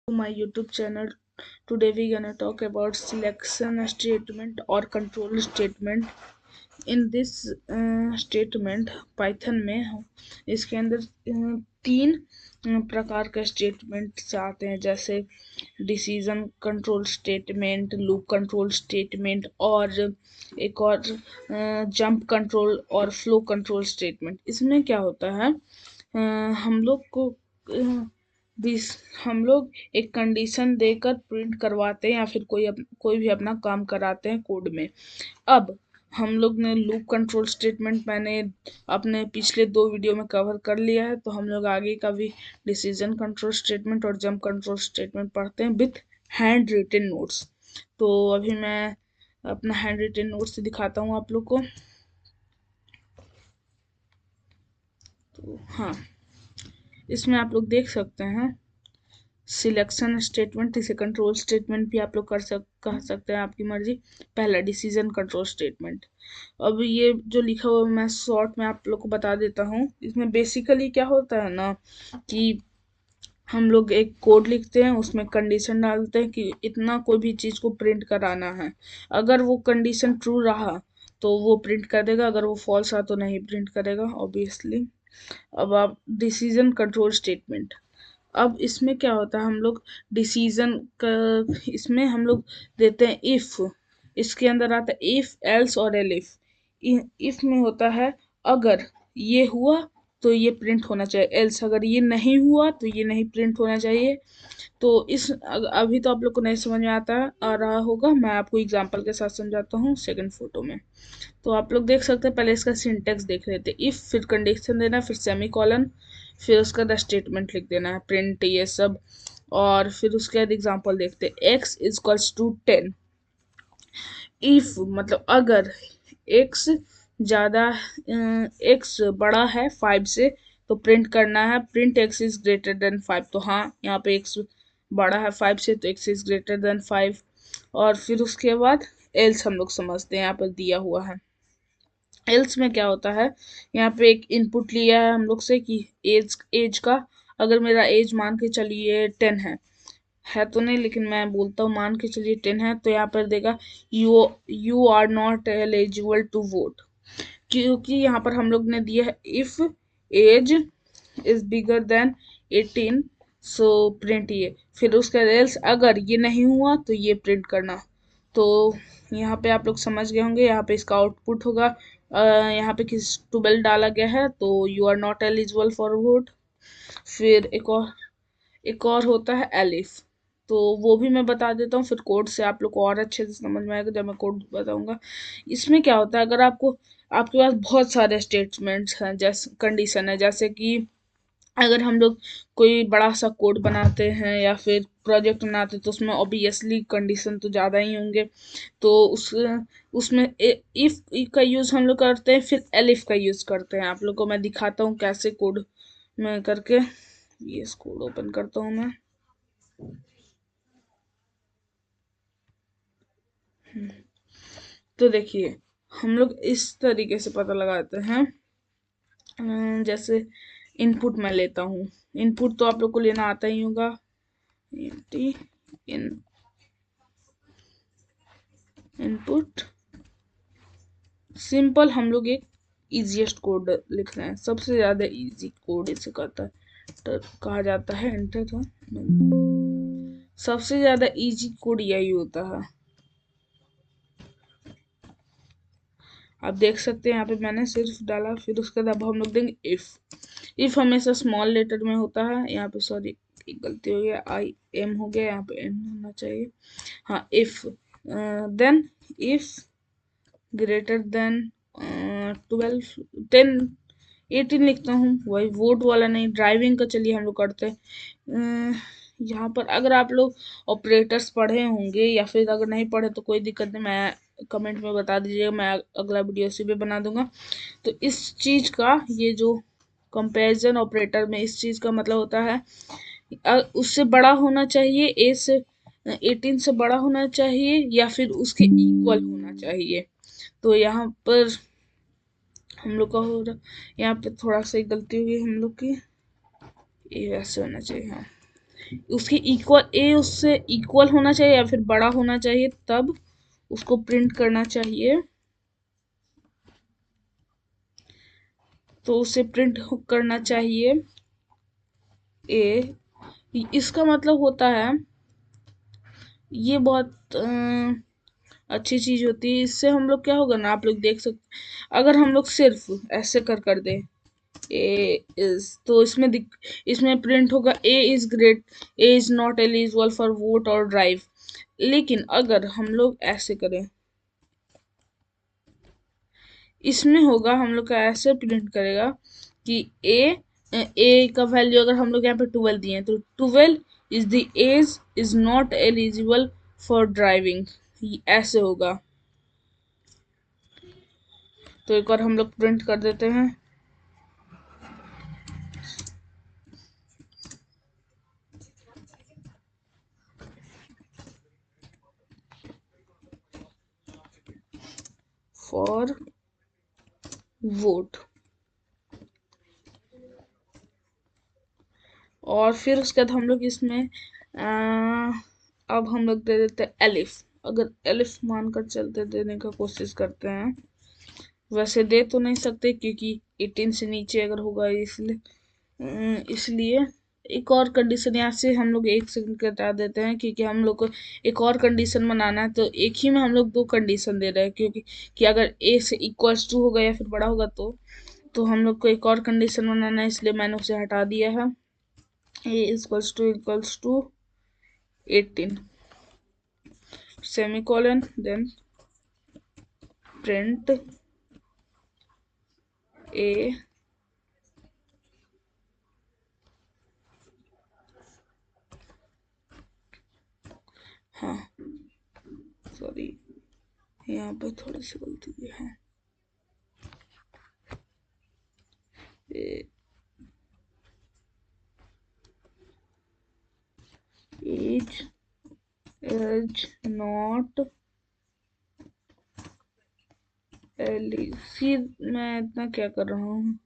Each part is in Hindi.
My YouTube channel. Today we gonna talk about selection statement or control statement. In this statement Python में इसके अंदर तीन प्रकार के स्टेटमेंट्स आते हैं, जैसे decision control statement, loop control statement और एक और जंप कंट्रोल और फ्लो कंट्रोल स्टेटमेंट। इसमें क्या होता है, हम लोग को हम लोग एक कंडीशन देकर प्रिंट करवाते हैं या फिर कोई भी अपना काम कराते हैं कोड में। अब हम लोग ने लूप कंट्रोल स्टेटमेंट मैंने अपने पिछले 2 वीडियो में कवर कर लिया है, तो हम लोग आगे का भी डिसीजन कंट्रोल स्टेटमेंट और जंप कंट्रोल स्टेटमेंट पढ़ते हैं विथ हैंड रिटन नोट्स। तो अभी मैं अपना हैंड रिटन नोट्स दिखाता हूँ आप लोग को। तो हाँ, इसमें आप लोग देख सकते हैं सिलेक्शन स्टेटमेंट, इसे कंट्रोल स्टेटमेंट भी आप लोग कह सकते हैं, आपकी मर्जी। पहला डिसीजन कंट्रोल स्टेटमेंट। अब ये जो लिखा हुआ मैं शॉर्ट में आप लोग को बता देता हूँ। इसमें बेसिकली क्या होता है ना कि हम लोग एक कोड लिखते हैं, उसमें कंडीशन डालते हैं कि इतना कोई भी चीज़ को प्रिंट कराना है। अगर वो कंडीशन ट्रू रहा तो वो प्रिंट कर देगा, अगर वो फॉल्स रहा तो नहीं प्रिंट करेगा ऑब्वियसली। अब आप डिसीजन कंट्रोल स्टेटमेंट, अब इसमें क्या होता है, हम लोग डिसीजन का इसमें हम लोग देते हैं इफ। इसके अंदर आता है इफ, एल्स और एलिफ। इफ में होता है अगर ये हुआ तो ये प्रिंट होना चाहिए, एल्स अगर ये नहीं हुआ तो ये नहीं प्रिंट होना चाहिए। तो अभी तो आप लोग को नहीं समझ में आ रहा होगा, मैं आपको एग्जांपल के साथ समझाता हूँ सेकंड फोटो में। तो आप लोग देख सकते हैं, पहले इसका सिंटेक्स देख लेते हैं। इफ, फिर कंडीशन देना, फिर सेमी कॉलन, फिर उसका द स्टेटमेंट लिख देना है, प्रिंट ये सब। और फिर उसके बाद एग्जांपल देखते हैं। x equals to 10। इफ मतलब अगर x ज़्यादा x बड़ा है 5 से तो प्रिंट करना है print x is greater than 5। तो हाँ, यहाँ पे x बड़ा है 5 से तो x इज ग्रेटर देन 5। और फिर उसके बाद एल्स हम लोग समझते हैं, यहाँ पर दिया हुआ है। एल्स में क्या होता है, यहाँ पे एक इनपुट लिया है हम लोग से कि एज का, अगर मेरा एज मान के चलिए 10 है तो नहीं, लेकिन मैं बोलता हूँ मान के चलिए 10 है, तो यहाँ पर देगा you are not eligible to vote, क्योंकि यहाँ पर हम लोग ने दिया है if age is bigger than 18 so print ये, फिर उसका एल्स अगर ये नहीं हुआ तो ये प्रिंट करना। तो यहाँ पे आप लोग समझ गए होंगे, यहाँ पे इसका आउटपुट होगा यहाँ पे किस 12 डाला गया है तो you are not eligible for vote. फिर एक और होता है एलिफ, तो वो भी मैं बता देता हूँ, फिर कोड से आप लोग को और अच्छे से समझ में आएगा जब मैं कोड बताऊंगा। इसमें क्या होता है, अगर आपके पास बहुत सारे स्टेटमेंट्स हैं, जैसे कंडीशन है, जैसे कि अगर हम लोग कोई बड़ा सा कोड बनाते हैं या फिर प्रोजेक्ट बनाते हैं तो उसमें ऑब्वियसली कंडीशन तो ज़्यादा ही होंगे। तो उसमें इफ का यूज़ हम लोग करते हैं, फिर एलिफ का यूज़ करते हैं। आप लोग को मैं दिखाता हूँ कैसे कोड में करके। ये कोड ओपन करता हूँ मैं। तो देखिए, हम लोग इस तरीके से पता लगाते हैं। जैसे इनपुट मैं लेता हूँ, इनपुट तो आप लोग को लेना आता ही होगा। इनपुट सिंपल, हम लोग एक इजीएस्ट कोड लिख रहे हैं, सबसे ज़्यादा इजी कोड इसे कहा जाता है। एंटर था, सबसे ज़्यादा इजी कोड यही होता है। आप देख सकते हैं यहाँ पे मैंने सिर्फ डाला, फिर उसके बाद हम लोग देंगे इफ हमेशा स्मॉल लेटर में होता है। यहाँ पे सॉरी एक गलती हो गया, आई एम हो गया, यहाँ पे एम होना चाहिए। हाँ, if then if greater than 12 10 18 लिखता हूँ, वही वोट वाला नहीं, ड्राइविंग का चलिए हम लोग करते हैं। यहाँ पर अगर आप लोग ऑपरेटर्स पढ़े होंगे या फिर अगर नहीं पढ़े तो कोई दिक्कत नहीं, मैं कमेंट में बता दीजिएगा, मैं अगला वीडियो इसी पे बना दूंगा। तो इस चीज़ का ये जो कंपैरिजन ऑपरेटर में इस चीज़ का मतलब होता है उससे बड़ा होना चाहिए, ए से 18 से बड़ा होना चाहिए या फिर उसके इक्वल होना चाहिए। तो यहाँ पर हम लोग का हो रहा, यहाँ पे थोड़ा सा गलती हुई हम लोग की, ये वैसे होना चाहिए। हाँ, उसके इक्वल, ए उससे इक्वल होना चाहिए या फिर बड़ा होना चाहिए, तब उसको प्रिंट करना चाहिए। तो उसे प्रिंट करना चाहिए ए। इसका मतलब होता है, ये बहुत अच्छी चीज होती है। इससे हम लोग क्या होगा ना, आप लोग देख सकते, अगर हम लोग सिर्फ ऐसे कर दे ए इज, तो इसमें प्रिंट होगा A is great, A is not eligible for vote और ड्राइव। लेकिन अगर हम लोग ऐसे करें, इसमें होगा, हम लोग का ऐसे प्रिंट करेगा कि ए का वैल्यू अगर हम लोग यहाँ पे 12 दिए तो 12 is the age is not eligible for driving, ऐसे होगा। तो एक बार हम लोग प्रिंट कर देते हैं। फॉर वोट, और फिर उसके बाद हम लोग इसमें अब हम लोग दे देते हैं एलिफ। अगर एलिफ मानकर चलते देने का कोशिश करते हैं, वैसे दे तो नहीं सकते क्योंकि 18 से नीचे अगर होगा, इसलिए एक और कंडीशन यहाँ से हम लोग एक सेकंड कटा देते हैं, क्योंकि हम लोग को एक और कंडीशन बनाना है। तो एक ही में हम लोग दो कंडीशन दे रहे हैं, क्योंकि कि अगर ए से इक्वल्स टू होगा या फिर बड़ा होगा, तो हम लोग को एक और कंडीशन बनाना है, इसलिए मैंने उसे हटा दिया है। A equals to 18 semicolon, then print A. हाँ सॉरी, यहाँ पे थोड़ी सी गलती है। एज इज नॉट सी, मैं इतना क्या कर रहा हूँ,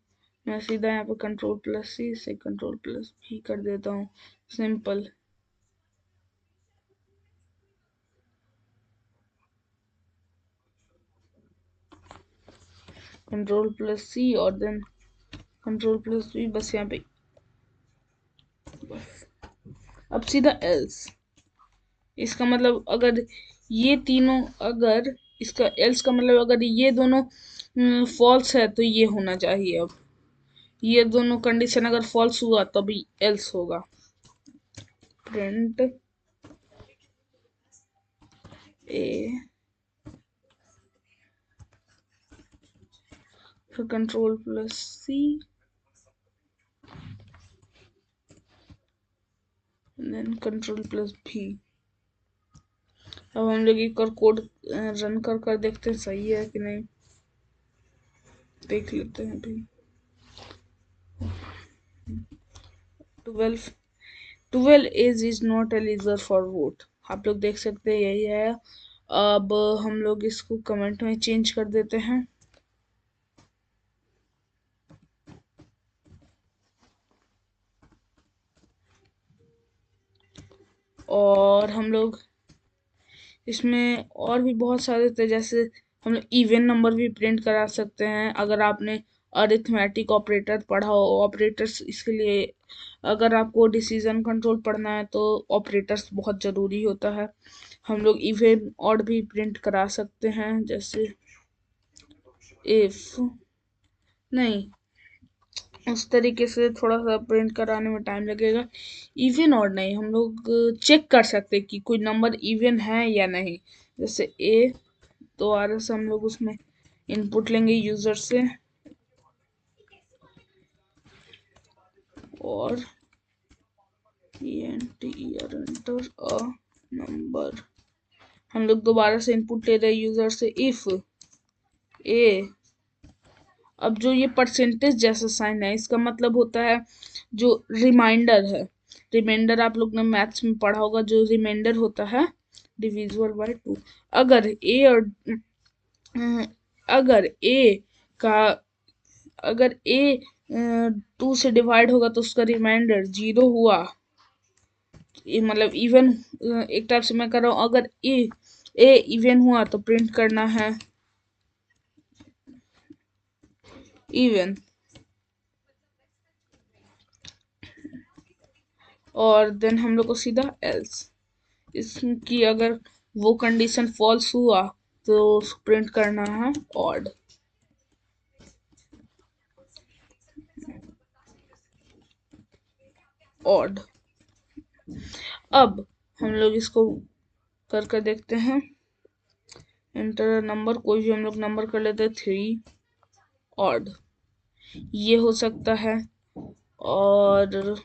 मैं सीधा यहाँ पे कंट्रोल प्लस सी से कंट्रोल प्लस भी कर देता हूँ, सिंपल। कंट्रोल प्लस सी और देन कंट्रोल प्लस वी, बस यहाँ पे बस। अब सीधा एल्स, इसका मतलब अगर ये तीनों, अगर इसका एल्स का मतलब अगर ये दोनों फॉल्स है तो ये होना चाहिए। अब ये दोनों कंडीशन अगर फॉल्स हुआ तभी एल्स होगा। प्रिंट ए, फिर कंट्रोल प्लस सी, देन कंट्रोल प्लस भी। अब हम लोग एक और कोड रन कर देखते हैं सही है कि नहीं, देख लेते हैं अभी। 12 age is not eligible for vote, आप लोग देख सकते हैं यही है। अब हम लोग इसको कमेंट में चेंज कर देते हैं, और हम लोग इसमें और भी बहुत सारे थे, जैसे हम लोग इवन नंबर भी प्रिंट करा सकते हैं। अगर आपने अरिथमेटिक ऑपरेटर पढ़ा हो, ऑपरेटर्स, इसके लिए अगर आपको डिसीजन कंट्रोल पढ़ना है तो ऑपरेटर्स बहुत ज़रूरी होता है। हम लोग इवन और भी प्रिंट करा सकते हैं, जैसे इफ, नहीं, उस तरीके से थोड़ा सा प्रिंट कराने में टाइम लगेगा। इवन और नहीं, हम लोग चेक कर सकते हैं कि कोई नंबर इवन है या नहीं। जैसे ए, दोबारा से हम लोग उसमें इनपुट लेंगे यूजर से, और एंटर अ नंबर। हम लोग दोबारा से इनपुट ले रहे हैं यूजर से, इफ ए। अब जो ये परसेंटेज जैसा साइन है, इसका मतलब होता है जो रिमाइंडर है। रिमाइंडर आप लोग ने मैथ्स में पढ़ा होगा, जो रिमाइंडर होता है डिविजिबल बाय 2। अगर ए और अगर ए का अगर ए 2 से डिवाइड होगा तो उसका रिमाइंडर 0 हुआ, मतलब इवन, एक टाइप से मैं कर रहा हूँ, अगर ए इवन हुआ तो प्रिंट करना है इवन, और देन हम लोग को सीधा एल्स, इसकी अगर वो कंडीशन फॉल्स हुआ तो प्रिंट करना है ऑड। ऑड। अब हम लोग इसको करके देखते हैं। एंटर नंबर, कोई भी हम लोग नंबर कर लेते हैं 3 ऑड, ये हो सकता है। और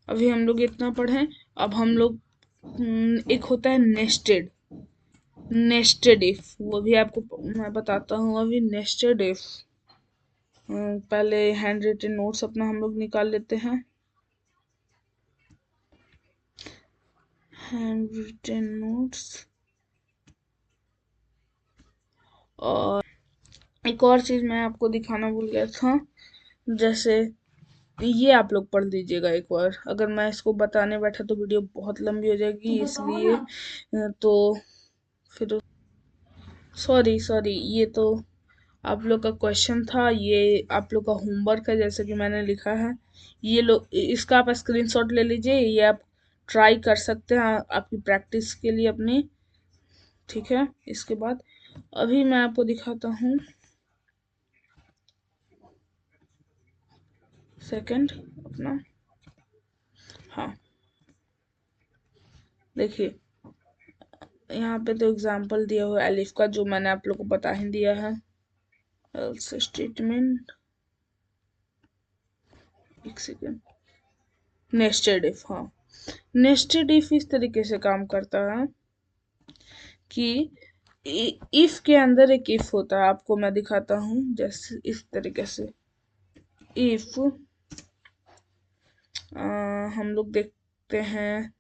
अभी हम लोग इतना पढ़े। अब हम लोग एक होता है नेस्टेड, नेस्टेड इफ, वो भी आपको मैं बताता हूँ अभी। नेस्टेड इफ, पहले हैंड रिटन नोट्स अपना हम लोग निकाल लेते हैं। हैंड रिटन नोट्स, और एक और चीज मैं आपको दिखाना भूल गया था, जैसे ये आप लोग पढ़ लीजिएगा एक बार। अगर मैं इसको बताने बैठा तो वीडियो बहुत लंबी हो जाएगी, इसलिए तो फिर सॉरी सॉरी, ये तो आप लोग का क्वेश्चन था, ये आप लोग का होमवर्क है जैसे कि मैंने लिखा है। ये लोग इसका आप स्क्रीनशॉट ले लीजिए, ये आप ट्राई कर सकते हैं आपकी प्रैक्टिस के लिए अपनी, ठीक है। इसके बाद अभी मैं आपको दिखाता हूँ सेकंड अपना। हाँ देखिए, यहाँ पे तो एग्जाम्पल दिया हुआ है अलिफ का, जो मैंने आप लोग को बता ही दिया है। एल्स स्टेटमेंट, एक सेकेंड, नेस्टेड इफ। हाँ, नेस्टेड इफ इस तरीके से काम करता है कि इफ के अंदर एक इफ होता है, आपको मैं दिखाता हूँ जैसे इस तरीके से। इफ हम लोग देखते हैं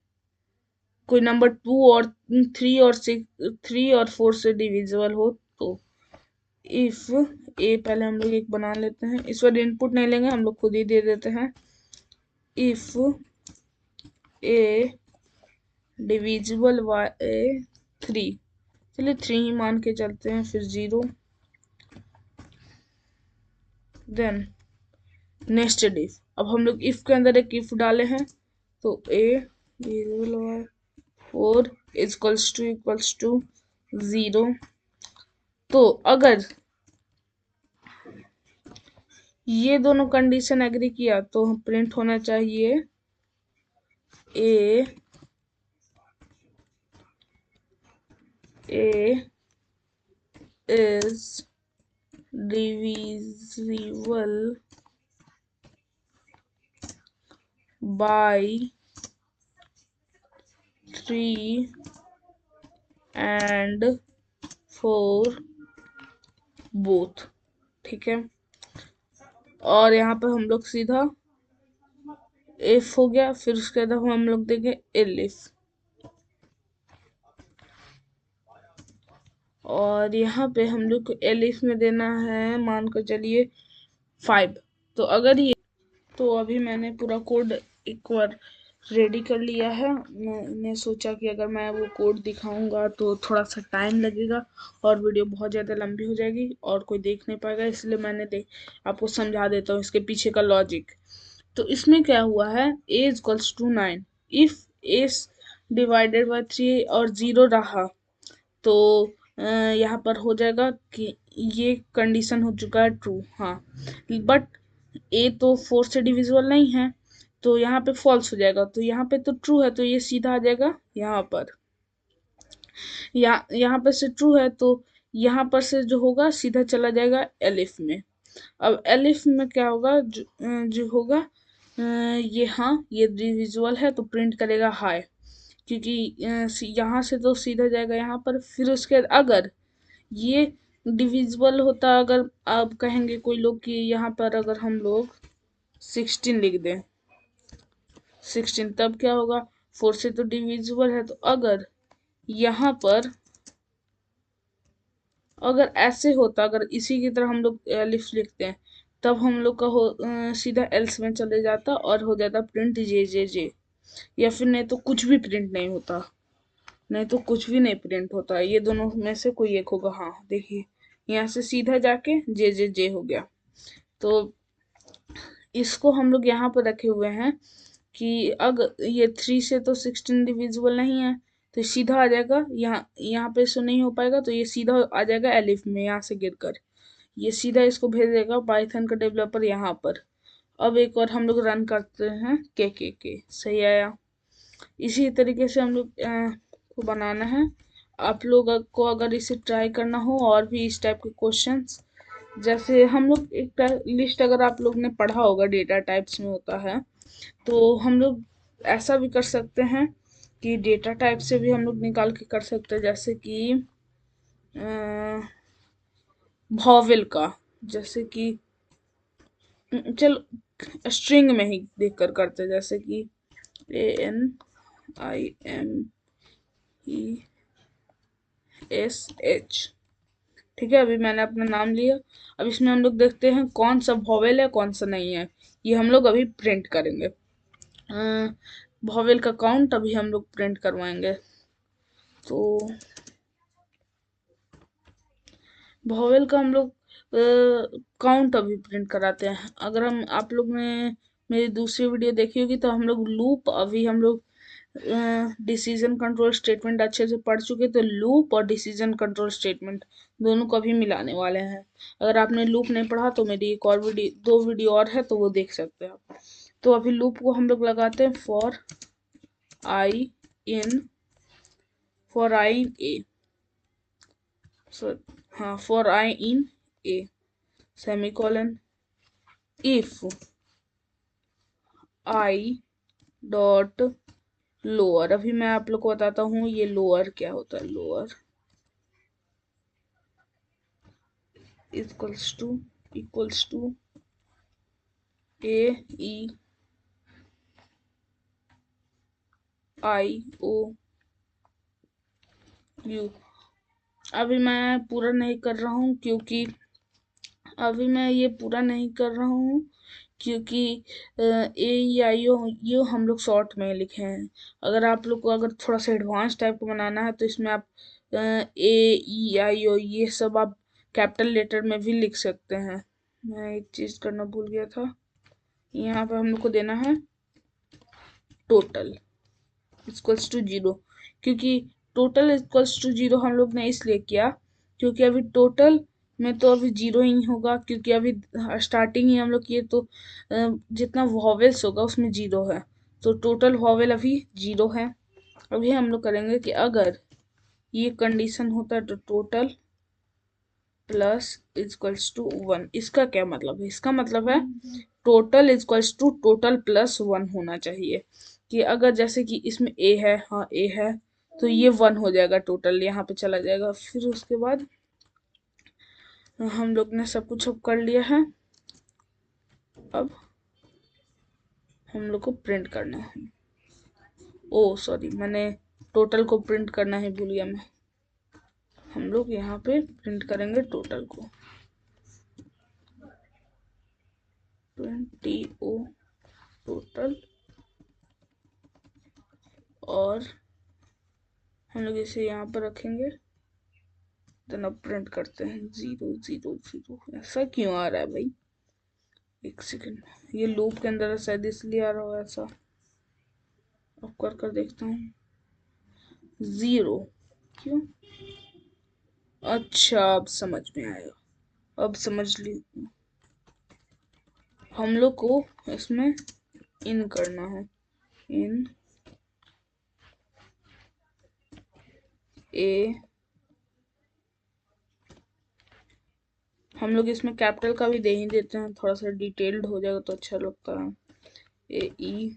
कोई नंबर 2 और 3 और 6, 3 और 4 से डिविजिबल हो तो इफ ए, पहले हम लोग एक बना लेते हैं, इस बार इनपुट नहीं लेंगे, हम लोग खुद ही दे देते हैं। इफ ए डिविजिबल बाय 3, चलिए 3 ही मान के चलते हैं, फिर 0, देन नेस्टेड इफ। अब हम लोग इफ के अंदर एक इफ डाले हैं, तो ए डिविजिबल बाय 4 इक्वल्स टू 0। तो अगर ये दोनों कंडीशन एग्री किया तो प्रिंट होना चाहिए A is divisible by 3 and 4 both, ठीक है। और यहाँ पर हम लोग सीधा इफ हो गया, फिर उसके बाद हम लोग देंगे एलिफ, और यहाँ पे हम लोग को एलिफ में देना है, मान कर चलिए 5। तो अगर ये, तो अभी मैंने पूरा कोड एक बार रेडी कर लिया है। मैंने सोचा कि अगर मैं वो कोड दिखाऊंगा तो थोड़ा सा टाइम लगेगा और वीडियो बहुत ज़्यादा लंबी हो जाएगी और कोई देख नहीं पाएगा, इसलिए मैंने आपको समझा देता हूँ इसके पीछे का लॉजिक। तो इसमें क्या हुआ है, a equals to 9, if a divided by 3 और 0 रहा तो यहाँ पर हो जाएगा कि ये कंडीशन हो चुका है ट्रू। हाँ, बट ए तो 4 से डिविजिबल नहीं है, तो यहाँ पे फॉल्स हो जाएगा। तो यहाँ पे तो ट्रू है, तो ये सीधा आ जाएगा यहाँ पर, यहाँ पर से ट्रू है तो यहाँ पर से जो होगा सीधा चला जाएगा एलिफ में। अब एलिफ में क्या होगा, जो होगा ये, हाँ ये डिविजिबल है तो प्रिंट करेगा हाई, क्योंकि यहाँ से तो सीधा जाएगा यहाँ पर। फिर उसके बाद अगर ये डिविजिबल होता, अगर आप कहेंगे कोई लोग कि यहाँ पर अगर हम लोग 16 लिख दें, 16, तब क्या होगा, 4 से तो डिविजिबल है, तो अगर यहाँ पर अगर ऐसे होता, अगर इसी की तरह हम लोग एलिफ लिखते हैं तब हम लोग का सीधा एल्स में चले जाता और हो जाता प्रिंट जे जे जे, या फिर नहीं तो कुछ भी प्रिंट नहीं होता, नहीं तो कुछ भी नहीं प्रिंट होता, ये दोनों में से कोई एक होगा। हाँ देखिए, यहाँ से सीधा जाके जे जे जे हो गया। तो इसको हम लोग यहाँ पर रखे हुए हैं कि अगर ये 3 से तो 16 डिविजिबल नहीं है, तो सीधा आ जाएगा यहाँ, यहाँ पे इसको नहीं हो पाएगा तो ये सीधा आ जाएगा एलिफ में, यहाँ से गिरकर ये सीधा इसको भेज देगा पाइथन का डेवलपर यहाँ पर। अब एक और हम लोग रन करते हैं के सही आया। इसी तरीके से हम लोग को बनाना है। आप लोग को अगर इसे ट्राई करना हो और भी इस टाइप के क्वेश्चंस, जैसे हम लोग एक लिस्ट अगर आप लोग ने पढ़ा होगा डेटा टाइप्स में होता है, तो हम लोग ऐसा भी कर सकते हैं कि डेटा टाइप से भी हम लोग निकाल के कर सकते हैं, जैसे कि वॉवेल का, जैसे कि चलो स्ट्रिंग में ही देख कर करते हैं, जैसे कि ANIMESH। ठीक है, अभी मैंने अपना नाम लिया। अब इसमें हम लोग देखते हैं कौन सा वॉवेल है कौन सा नहीं है, ये हम लोग अभी प्रिंट करेंगे। वॉवेल का काउंट अभी हम लोग प्रिंट करवाएंगे। तो वॉवेल का हम लोग काउंट अभी प्रिंट कराते हैं। अगर हम आप लोग ने मेरी दूसरी वीडियो देखी होगी तो हम लोग लूप, अभी हम लोग डिसीजन कंट्रोल स्टेटमेंट अच्छे से पढ़ चुके, तो लूप और डिसीजन कंट्रोल स्टेटमेंट दोनों को अभी मिलाने वाले हैं। अगर आपने लूप नहीं पढ़ा तो मेरी एक और वीडियो, 2 वीडियो और है, तो वो देख सकते हैं आप। तो अभी लूप को हम लोग लगाते हैं फॉर आई इन ए, हाँ for I in A semicolon if I dot lower. अभी मैं आप लोग को बताता हूँ ये लोअर क्या होता है। Lower equals to A E I O U. अभी मैं पूरा नहीं कर रहा हूँ क्योंकि अभी मैं ये पूरा नहीं कर रहा हूँ क्योंकि ए ई आई ओ ये हम लोग शॉर्ट में लिखे हैं। अगर आप लोग को अगर थोड़ा सा एडवांस टाइप का बनाना है तो इसमें आप ए ई आई ओ ये सब आप कैपिटल लेटर में भी लिख सकते हैं। मैं एक चीज़ करना भूल गया था, यहाँ पे हम लोग को देना है टोटल इक्वल्स टू 0, क्योंकि टोटल इक्वल्स टू 0 हम लोग ने इसलिए किया क्योंकि अभी टोटल में तो अभी 0 ही होगा, क्योंकि अभी स्टार्टिंग ही हम लोग किए, तो जितना वॉवेल्स होगा उसमें 0 है, तो टोटल वॉवेल अभी 0 है। अभी हम लोग करेंगे कि अगर ये कंडीशन होता है तो टोटल प्लस इक्वल्स टू 1। इसका क्या मतलब है? इसका मतलब है total equals to total plus 1 होना चाहिए। कि अगर जैसे कि इसमें ए है, हाँ ए है, तो ये 1 हो जाएगा, टोटल यहाँ पे चला जाएगा। फिर उसके बाद हम लोग ने सब कुछ अब कर लिया है। अब हम लोग को प्रिंट करना है। ओ सॉरी, मैंने टोटल को प्रिंट करना ही भूल गया मैं। हम लोग यहाँ पे प्रिंट करेंगे टोटल को, 20 टोटल, और हम लोग इसे यहाँ पर रखेंगे। देन अब प्रिंट करते हैं 0 0 0। ऐसा क्यों आ रहा है भाई? एक सेकेंड, ये लूप के अंदर शायद इसलिए आ रहा हो ऐसा। अब कर देखता हूँ 0 क्यों। अच्छा अब समझ में आया, अब समझ ली। हम लोग को इसमें इन करना है, इन ए, हम लोग इसमें कैपिटल का भी दे ही देते हैं, थोड़ा सा डिटेल्ड हो जाएगा तो अच्छा लगता है। ए ई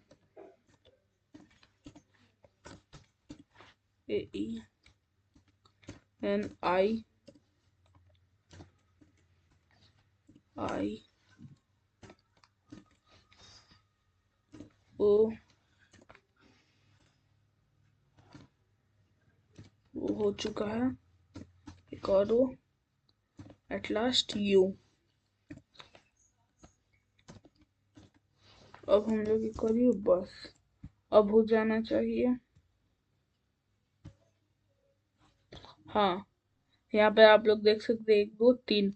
एन आई ओ, वो हो चुका है। एक और वो, एट लास्ट यू। अब हम लोग ये करिए, बस अब हो जाना चाहिए। हाँ, यहाँ पे आप लोग देख सकते हैं 1 2 3।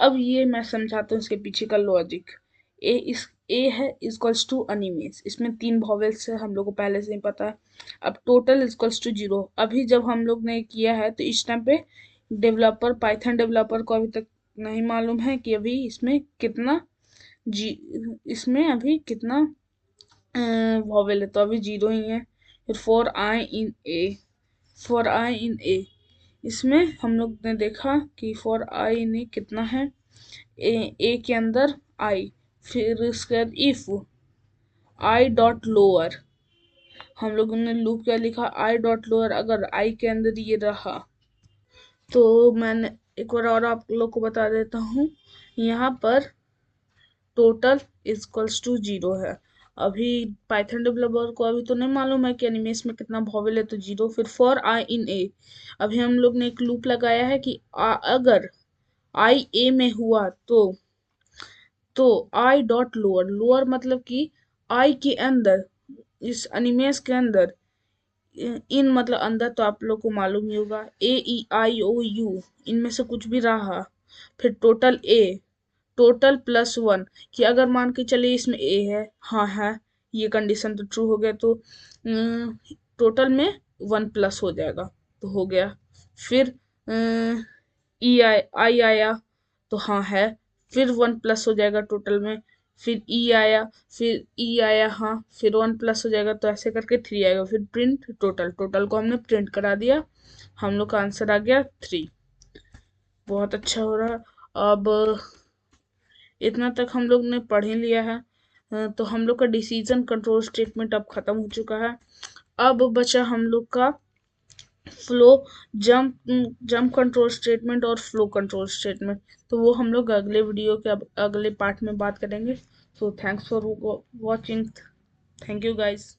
अब ये मैं समझाता हूँ इसके पीछे का लॉजिक। ए है इक्वल्स टू अनिमेस, इसमें 3 वॉवेल्स है, हम लोग को पहले से ही पता है। अब टोटल इक्वल्स टू 0। अभी जब हम लोग ने किया है तो इस टाइम पे डेवलपर, पाइथन डेवलपर को अभी तक नहीं मालूम है कि अभी इसमें कितना इसमें अभी कितना वॉवेल है, तो अभी 0 ही है। फिर फॉर आई इन ए, इसमें हम लोग ने देखा कि फॉर आई इन ए कितना है, ए के अंदर आई, फिर उसके बाद इफ आई डॉट लोअर, हम लोगों ने लूप क्या लिखा, आई डॉट लोअर, अगर आई के अंदर ये रहा तो मैंने एक बार और आप लोग को बता देता हूँ, यहाँ पर टोटल इक्वल्स टू 0 है। अभी पाइथन डेवलपर को अभी तो नहीं मालूम है कि एनिमेस में कितना वॉवेल है, तो 0। फिर फॉर आई इन ए, अभी हम लोग ने एक लूप लगाया है कि अगर आई ए में हुआ तो आई डॉट लोअर, लोअर मतलब कि आई के अंदर, इस एनिमेस के अंदर, इन मतलब अंदर, तो आप लोग को मालूम ही होगा ए ई आई ओ यू, इनमें से कुछ भी रहा। फिर टोटल ए, टोटल प्लस 1, कि अगर मान के चलिए इसमें ए है, हाँ है, ये कंडीशन तो ट्रू हो गया, तो टोटल में 1 प्लस हो जाएगा, तो हो गया। फिर ई आई आया तो हाँ है, फिर 1 प्लस हो जाएगा टोटल में। फिर ई आया, फिर ई आया, हाँ, फिर 1 प्लस हो जाएगा, तो ऐसे करके 3 आएगा। फिर प्रिंट टोटल, टोटल को हमने प्रिंट करा दिया, हम लोग का आंसर आ गया 3। बहुत अच्छा हो रहा है। अब इतना तक हम लोग ने पढ़ ही लिया है, तो हम लोग का डिसीजन कंट्रोल स्टेटमेंट अब खत्म हो चुका है। अब बचा हम लोग का फ्लो, जंप कंट्रोल स्टेटमेंट और फ्लो कंट्रोल स्टेटमेंट, तो वो हम लोग अगले वीडियो के अगले पार्ट में बात करेंगे। So thanks for watching, thank you guys.